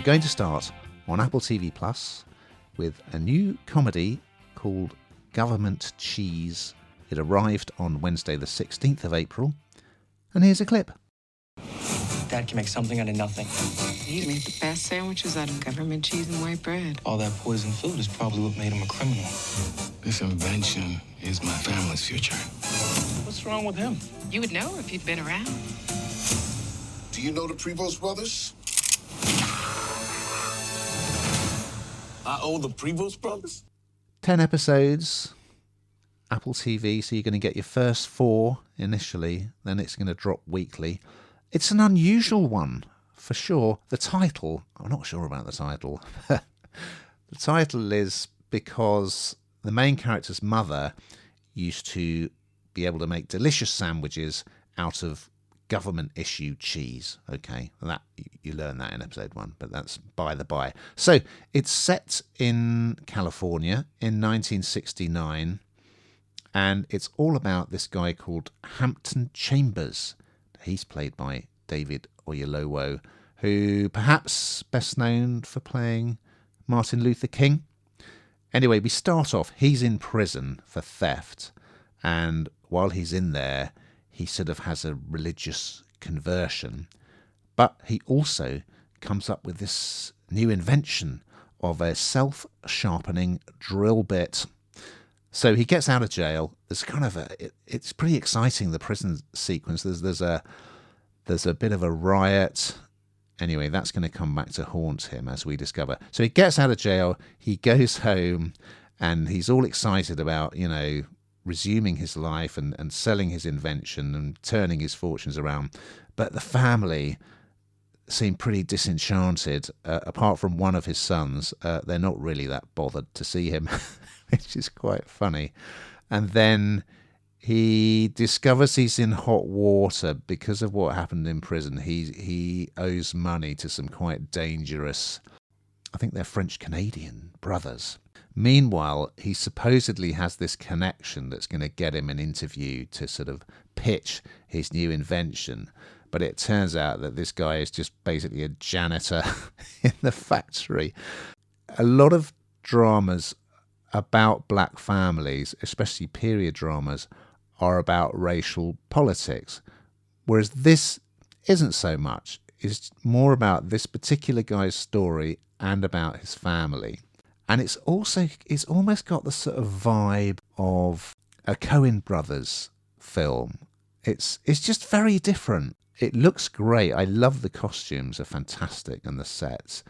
we're going to start on Apple TV Plus with a new comedy called Government Cheese. It arrived on Wednesday the 16th of April, and here's a clip. Dad can make something out of nothing. He made the best sandwiches out of government cheese and white bread. All that poison food is probably what made him a criminal. This invention is my family's future. What's wrong with him? You would know if you'd been around. Do you know the Prevost brothers? I owe the Prevost brothers? 10 episodes, Apple TV, so you're going to get your first 4 initially, then it's going to drop weekly. It's an unusual one, for sure. The title, I'm not sure about the title. The title is because the main character's mother used to be able to make delicious sandwiches out of government-issued cheese. Okay, that you learn that in episode 1, but that's by the by. So it's set in California in 1969, and it's all about this guy called Hampton Chambers. He's played by David Oyelowo, who perhaps best known for playing Martin Luther King. Anyway, we start off, he's in prison for theft, and while he's in there, he sort of has a religious conversion, but he also comes up with this new invention of a self-sharpening drill bit. So he gets out of jail. There's kind of it's pretty exciting, the prison sequence. There's a bit of a riot. Anyway, that's going to come back to haunt him, as we discover. So he gets out of jail, he goes home, and he's all excited about, resuming his life and selling his invention and turning his fortunes around. But the family seem pretty disenchanted. Apart from one of his sons, they're not really that bothered to see him, which is quite funny. And then he discovers he's in hot water because of what happened in prison. He owes money to some quite dangerous, I think they're French-Canadian brothers. Meanwhile, he supposedly has this connection that's going to get him an interview to sort of pitch his new invention. But it turns out that this guy is just basically a janitor in the factory. A lot of dramas about black families, especially period dramas, are about racial politics. Whereas this isn't so much. It's more about this particular guy's story and about his family. And it's almost got the sort of vibe of a Coen Brothers film. It's just very different. It looks great. I love the costumes, are fantastic, and the sets.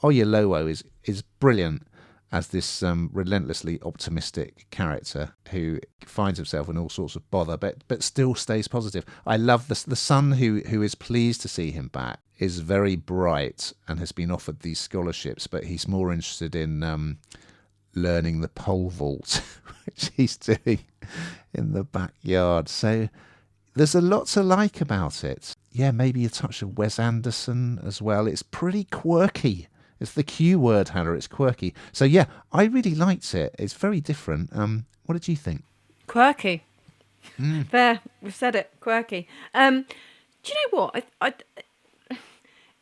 Oyelowo is brilliant as this relentlessly optimistic character who finds himself in all sorts of bother, but still stays positive. I love the son who is pleased to see him back, is very bright and has been offered these scholarships, but he's more interested in learning the pole vault, which he's doing in the backyard. So there's a lot to like about it. Yeah, maybe a touch of Wes Anderson as well. It's pretty quirky. It's the Q word, Hannah. It's quirky. So yeah, I really liked it. It's very different. What did you think? Quirky. There, we've said it. Quirky. Do you know what?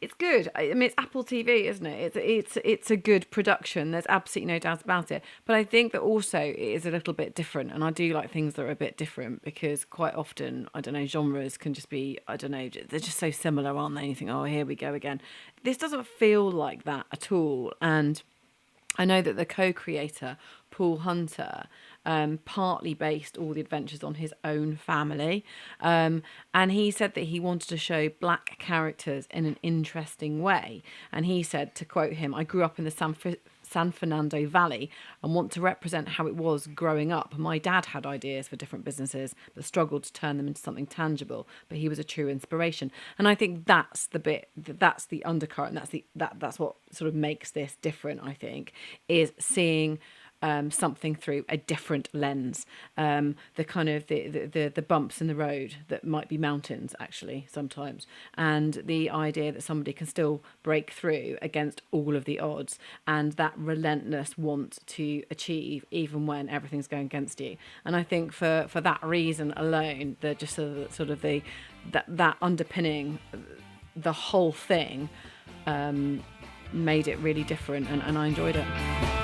It's good. I mean, it's Apple TV, isn't it? It's a good production. There's absolutely no doubt about it. But I think that also it is a little bit different, and I do like things that are a bit different because quite often, I don't know, genres can just be, I don't know, they're just so similar, aren't they? And you think, oh, here we go again. This doesn't feel like that at all. And I know that the co-creator, Paul Hunter, partly based all the adventures on his own family. And he said that he wanted to show black characters in an interesting way. And he said, to quote him, "I grew up in the San Fernando Valley and want to represent how it was growing up. My dad had ideas for different businesses but struggled to turn them into something tangible, but he was a true inspiration." And I think that's the bit, that's the undercurrent, that's what sort of makes this different, I think, is seeing something through a different lens, the kind of the bumps in the road that might be mountains actually sometimes, and the idea that somebody can still break through against all of the odds, and that relentless want to achieve even when everything's going against you. And I think for that reason alone, the just sort of that underpinning the whole thing made it really different, and I enjoyed it.